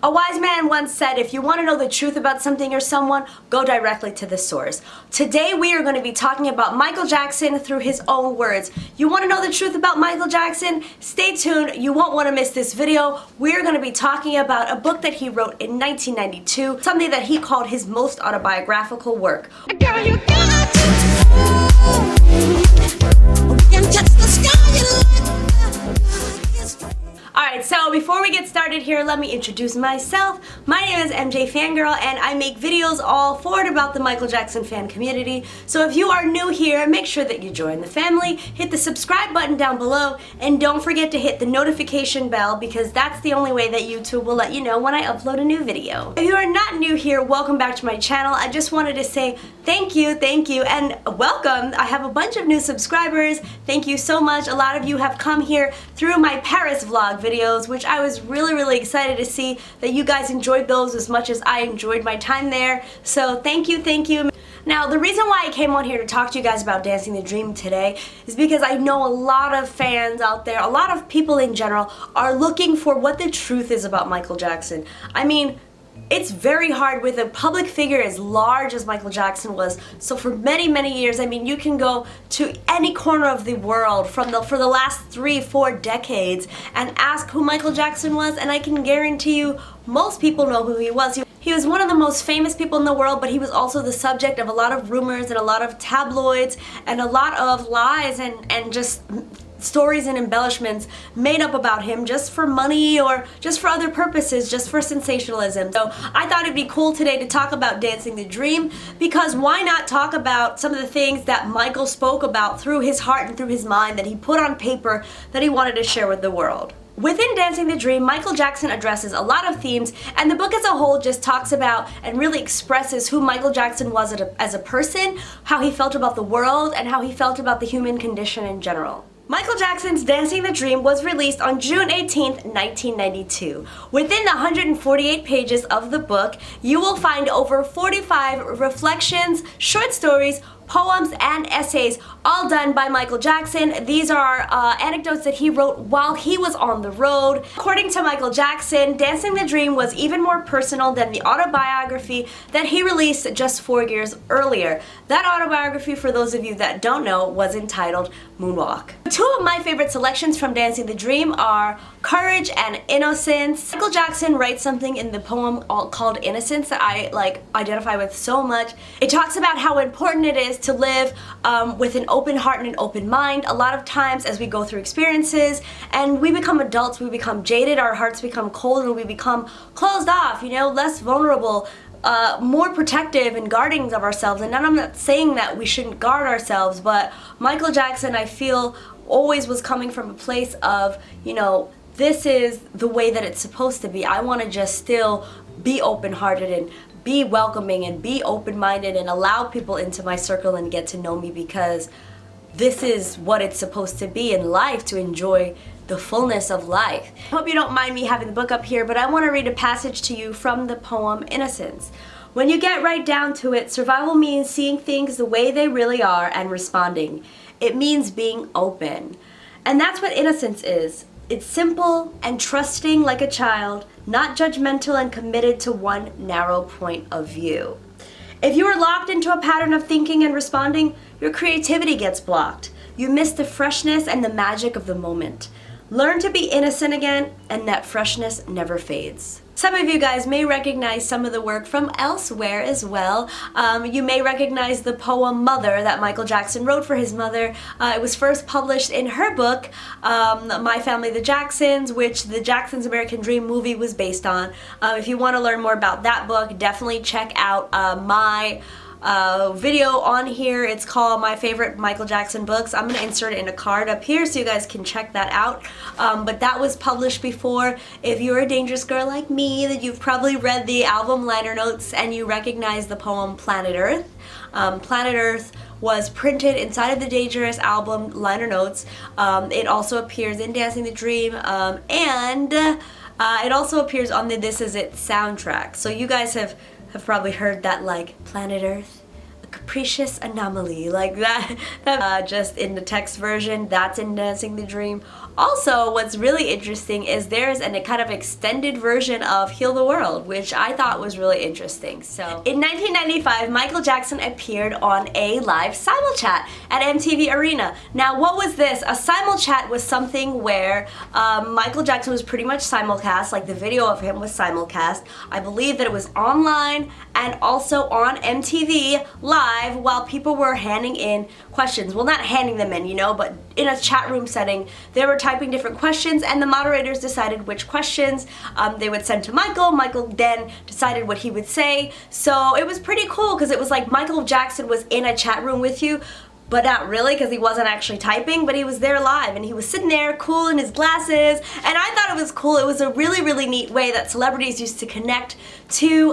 A wise man once said, if you want to know the truth about something or someone, go directly to the source. Today we are going to be talking about Michael Jackson through his own words. You want to know the truth about Michael Jackson? Stay tuned, you won't want to miss this video. We're going to be talking about a book that he wrote in 1992, something that he called his most autobiographical work. Girl, you got to know. We can touch the sky Alright, so before we get started here, let me introduce myself. My name is MJFANGIRL and I make videos all for and about the Michael Jackson fan community. So if you are new here, make sure that you join the family, hit the subscribe button down below, and don't forget to hit the notification bell because that's the only way that YouTube will let you know when I upload a new video. If you are not new here, welcome back to my channel. I just wanted to say thank you, and welcome. I have a bunch of new subscribers. Thank you so much. A lot of you have come here through my Paris vlog videos, which I was really excited to see that you guys enjoyed those as much as I enjoyed my time there. So thank you. Now, the reason why I came on here to talk to you guys about Dancing the Dream today is because I know a lot of fans out there, a lot of people in general, are looking for what the truth is about Michael Jackson. I mean, it's very hard with a public figure as large as Michael Jackson was. So for many years, I mean, you can go to any corner of the world for the last 3-4 decades and ask who Michael Jackson was, and I can guarantee you most people know who he was. He was one of the most famous people in the world, but he was also the subject of a lot of rumors and a lot of tabloids and a lot of lies and just stories and embellishments made up about him just for money or just for other purposes, just for sensationalism. So I thought it'd be cool today to talk about Dancing the Dream, because why not talk about some of the things that Michael spoke about through his heart and through his mind that he put on paper that he wanted to share with the world. Within Dancing the Dream, Michael Jackson addresses a lot of themes, and the book as a whole just talks about and really expresses who Michael Jackson was as a person, how he felt about the world, and how he felt about the human condition in general. Michael Jackson's Dancing the Dream was released on June 18th, 1992. Within the 148 pages of the book, you will find over 45 reflections, short stories, poems, and essays, all done by Michael Jackson. These are anecdotes that he wrote while he was on the road. According to Michael Jackson, Dancing the Dream was even more personal than the autobiography that he released just 4 years earlier. That autobiography, for those of you that don't know, was entitled Moonwalk. Two of my favorite selections from Dancing the Dream are Courage and Innocence. Michael Jackson writes something in the poem called Innocence that I identify with so much. It talks about how important it is to live with an open heart and an open mind. A lot of times as we go through experiences and we become adults, we become jaded, our hearts become cold, and we become closed off, you know, less vulnerable, more protective and guarding of ourselves. And I'm not saying that we shouldn't guard ourselves, but Michael Jackson, I feel, always was coming from a place of, you know, this is the way that it's supposed to be. I want to just still be open-hearted and be welcoming and be open-minded and allow people into my circle and get to know me, because this is what it's supposed to be in life, to enjoy the fullness of life. I hope you don't mind me having the book up here, but I want to read a passage to you from the poem Innocence. When you get right down to it, survival means seeing things the way they really are and responding. It means being open. And that's what innocence is. It's simple and trusting like a child, not judgmental and committed to one narrow point of view. If you are locked into a pattern of thinking and responding, your creativity gets blocked. You miss the freshness and the magic of the moment. Learn to be innocent again, and that freshness never fades. Some of you guys may recognize some of the work from elsewhere as well. You may recognize the poem Mother that Michael Jackson wrote for his mother. It was first published in her book, My Family the Jacksons, which the Jackson's American Dream movie was based on. If you want to learn more about that book, definitely check out my video on here. It's called My Favorite Michael Jackson Books. I'm going to insert it in a card up here so you guys can check that out. But that was published before. If you're a dangerous girl like me, that you've probably read the album liner notes and you recognize the poem Planet Earth. Planet Earth was printed inside of the Dangerous album liner notes. It also appears in Dancing the Dream, and it also appears on the This Is It soundtrack. So you guys have probably heard that, like, Planet Earth, a capricious anomaly, like that. Just in the text version, that's in Dancing the Dream. Also, what's really interesting is there's a kind of extended version of Heal the World, which I thought was really interesting. So, in 1995, Michael Jackson appeared on a live simulchat at MTV Arena. Now, what was this? A simulchat was something where Michael Jackson was pretty much simulcast, like the video of him was simulcast. I believe that it was online and also on MTV Live while people were handing in questions. Well, not handing them in, but in a chat room setting, they were typing different questions, and the moderators decided which questions they would send to Michael. Michael then decided what he would say. So it was pretty cool because it was like Michael Jackson was in a chat room with you, but not really because he wasn't actually typing, but he was there live and he was sitting there cool in his glasses, and I thought it was cool. It was a really, really neat way that celebrities used to connect to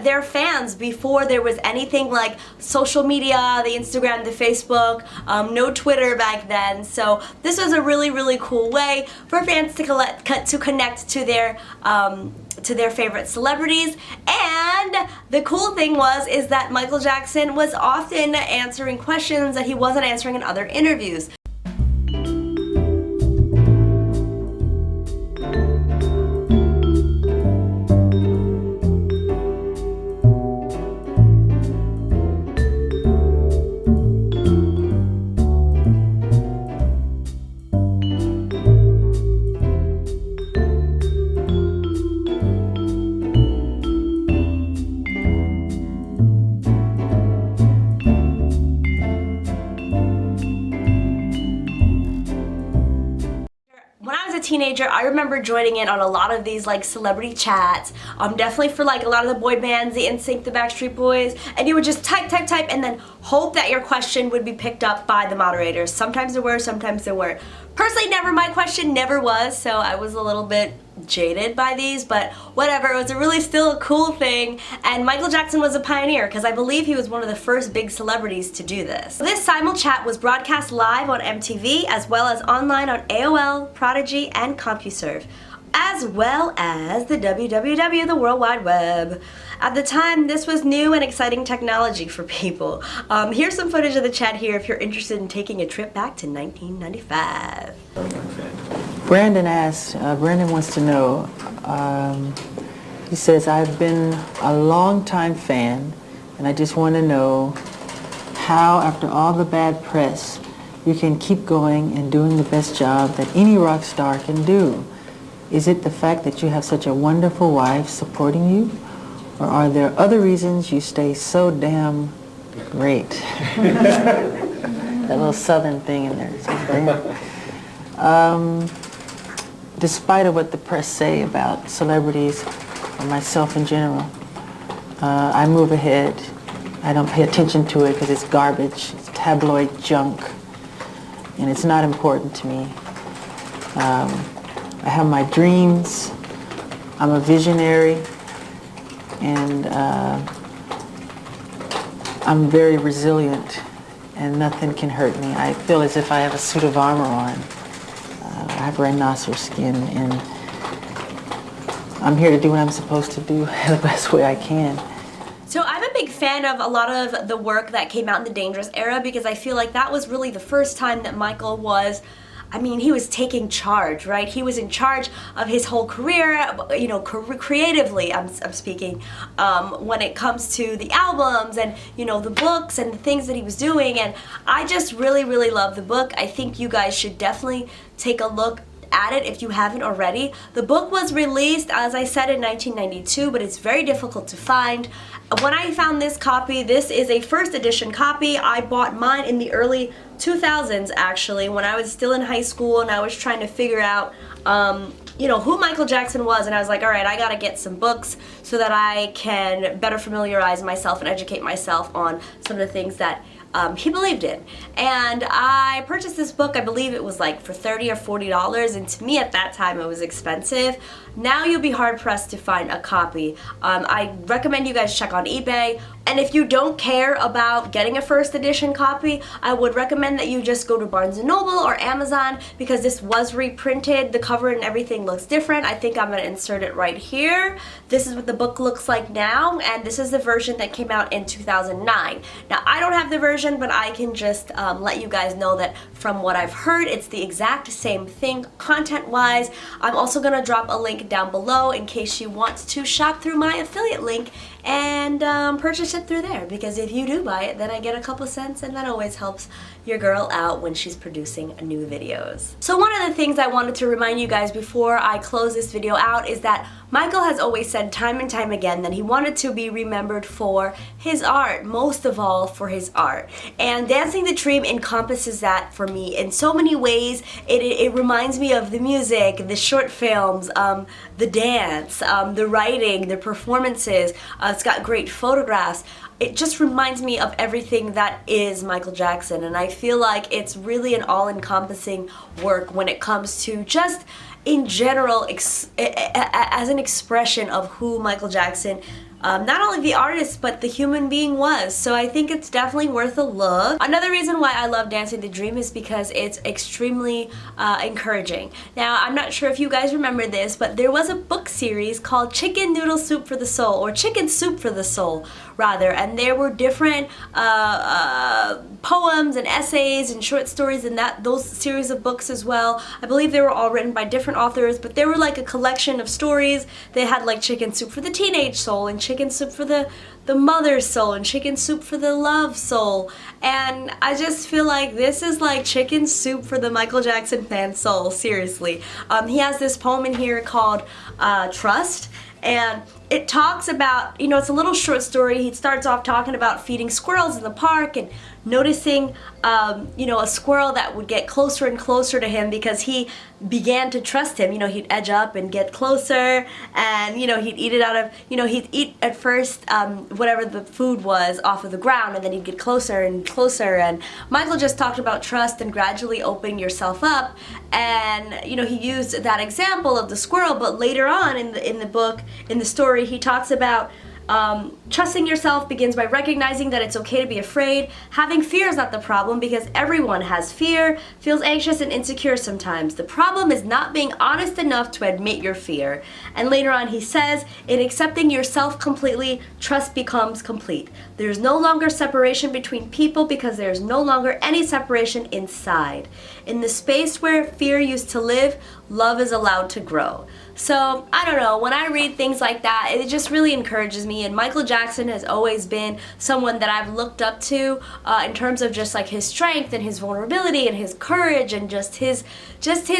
their fans before there was anything like social media, the Instagram, the Facebook, no Twitter back then. So this was a really, really cool way for fans to connect to their favorite celebrities. And the cool thing is that Michael Jackson was often answering questions that he wasn't answering in other interviews. Teenager, I remember joining in on a lot of these like celebrity chats, definitely for like a lot of the boy bands, the NSYNC, the Backstreet Boys, and you would just type, and then hope that your question would be picked up by the moderators. Sometimes there were, sometimes there weren't. Personally, my question never was, so I was a little bit jaded by these, but whatever, it was really still a cool thing, and Michael Jackson was a pioneer because I believe he was one of the first big celebrities to do this. This simulchat was broadcast live on MTV as well as online on AOL, Prodigy, and CompuServe, as well as the WWW, the World Wide Web. At the time, this was new and exciting technology for people. Here's some footage of the chat here if you're interested in taking a trip back to 1995. Brandon wants to know, he says, I've been a long-time fan, and I just want to know how, after all the bad press, you can keep going and doing the best job that any rock star can do. Is it the fact that you have such a wonderful wife supporting you? Or are there other reasons you stay so damn great? That little southern thing in there. Despite of what the press say about celebrities or myself in general, I move ahead. I don't pay attention to it because it's garbage. It's tabloid junk. And it's not important to me. I have my dreams. I'm a visionary. And I'm very resilient, and nothing can hurt me. I feel as if I have a suit of armor on. I have rhinoceros skin, and I'm here to do what I'm supposed to do the best way I can. So I'm a big fan of a lot of the work that came out in the Dangerous era because I feel like that was really the first time that Michael was, he was taking charge, right? He was in charge of his whole career, creatively, I'm speaking, when it comes to the albums and, the books and the things that he was doing. And I just really, really love the book. I think you guys should definitely take a look at it if you haven't already. The book was released, as I said, in 1992, but it's very difficult to find. When I found this copy, this is a first edition copy. I bought mine in the early 2000s, actually, when I was still in high school and I was trying to figure out who Michael Jackson was, and I was like, all right, I gotta get some books so that I can better familiarize myself and educate myself on some of the things that he believed in. And I purchased this book, I believe it was like for $30 or $40, and to me at that time it was expensive. now you'll be hard pressed to find a copy. I recommend you guys check on eBay. And if you don't care about getting a first edition copy, I would recommend that you just go to Barnes & Noble or Amazon, because this was reprinted. The cover and everything looks different. I think I'm going to insert it right here. This is what the book looks like now, and this is the version that came out in 2009. Now, I don't have the version, but I can just let you guys know that from what I've heard, it's the exact same thing content-wise. I'm also going to drop a link down below in case you want to shop through my affiliate link and purchase it through there, because if you do buy it, then I get a couple cents, and that always helps your girl out when she's producing new videos. So one of the things I wanted to remind you guys before I close this video out is that Michael has always said time and time again that he wanted to be remembered for his art, most of all for his art. And Dancing the Dream encompasses that for me in so many ways. It reminds me of the music, the short films, the dance, the writing, the performances. It's got great photographs. It just reminds me of everything that is Michael Jackson, and I feel like it's really an all-encompassing work when it comes to just in general as an expression of who Michael Jackson, not only the artist, but the human being was. So I think it's definitely worth a look. Another reason why I love Dancing the Dream is because it's extremely encouraging. Now, I'm not sure if you guys remember this, but there was a book series called Chicken Noodle Soup for the Soul, or Chicken Soup for the Soul, rather, and there were different poems and essays and short stories in those series of books as well. I believe they were all written by different authors, but they were like a collection of stories. They had like Chicken Soup for the Teenage Soul, and Chicken Soup for the mother's soul, and Chicken Soup for the love soul. And I just feel like this is like chicken soup for the Michael Jackson fan soul, seriously. He has this poem in here called Trust, and it talks about, you know, it's a little short story. He starts off talking about feeding squirrels in the park and noticing, you know, a squirrel that would get closer and closer to him because he began to trust him. You know, he'd edge up and get closer, and, you know, he'd eat it out of, you know, he'd eat at first whatever the food was off of the ground, and then he'd get closer and closer. And Michael just talked about trust and gradually opening yourself up. And, you know, he used that example of the squirrel, but later on in the book, in the story, he talks about trusting yourself begins by recognizing that it's okay to be afraid. Having fear is not the problem, because everyone has fear, feels anxious and insecure sometimes. The problem is not being honest enough to admit your fear. And later on he says, in accepting yourself completely, trust becomes complete. There's no longer separation between people because there's no longer any separation inside. In the space where fear used to live, love is allowed to grow. So, I don't know, when I read things like that, it just really encourages me, and Michael Jackson has always been someone that I've looked up to in terms of just like his strength and his vulnerability and his courage and just his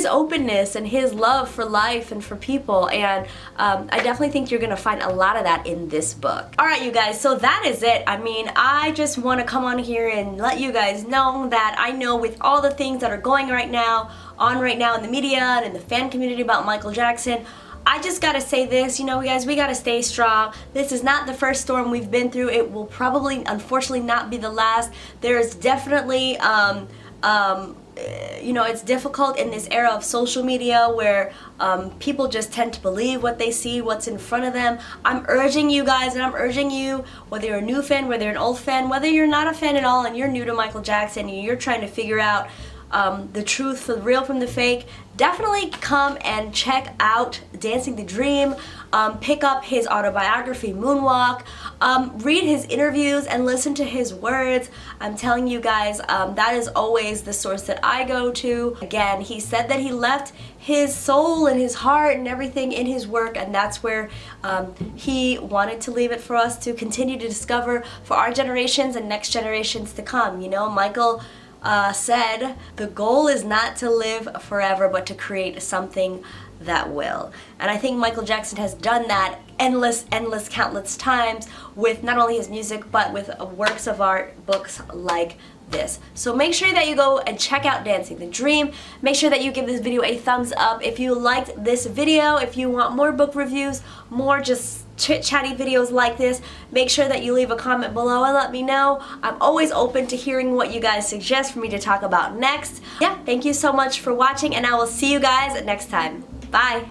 openness and his love for life and for people, and I definitely think you're going to find a lot of that in this book. Alright you guys, so that is it. I mean, I just want to come on here and let you guys know that I know with all the things that are going right now in the media and in the fan community about Michael Jackson, I just gotta say this, you know, guys, we gotta stay strong. This is not the first storm we've been through. It will probably, unfortunately, not be the last. There is definitely, you know, it's difficult in this era of social media where people just tend to believe what they see, what's in front of them. I'm urging you guys, and I'm urging you, whether you're a new fan, whether you're an old fan, whether you're not a fan at all and you're new to Michael Jackson and you're trying to figure out the truth, the real from the fake, definitely come and check out Dancing the Dream. Pick up his autobiography, Moonwalk. Read his interviews and listen to his words. I'm telling you guys, that is always the source that I go to. Again, he said that he left his soul and his heart and everything in his work, and that's where he wanted to leave it for us to continue to discover for our generations and next generations to come. You know, Michael said the goal is not to live forever but to create something that will. And I think Michael Jackson has done that countless times with not only his music but with works of art, books like this. So make sure that you go and check out Dancing the Dream. Make sure that you give this video a thumbs up if you liked this video. If you want more book reviews, more just chit-chatty videos like this, make sure that you leave a comment below and let me know. I'm always open to hearing what you guys suggest for me to talk about next. Yeah, thank you so much for watching, and I will see you guys next time. Bye.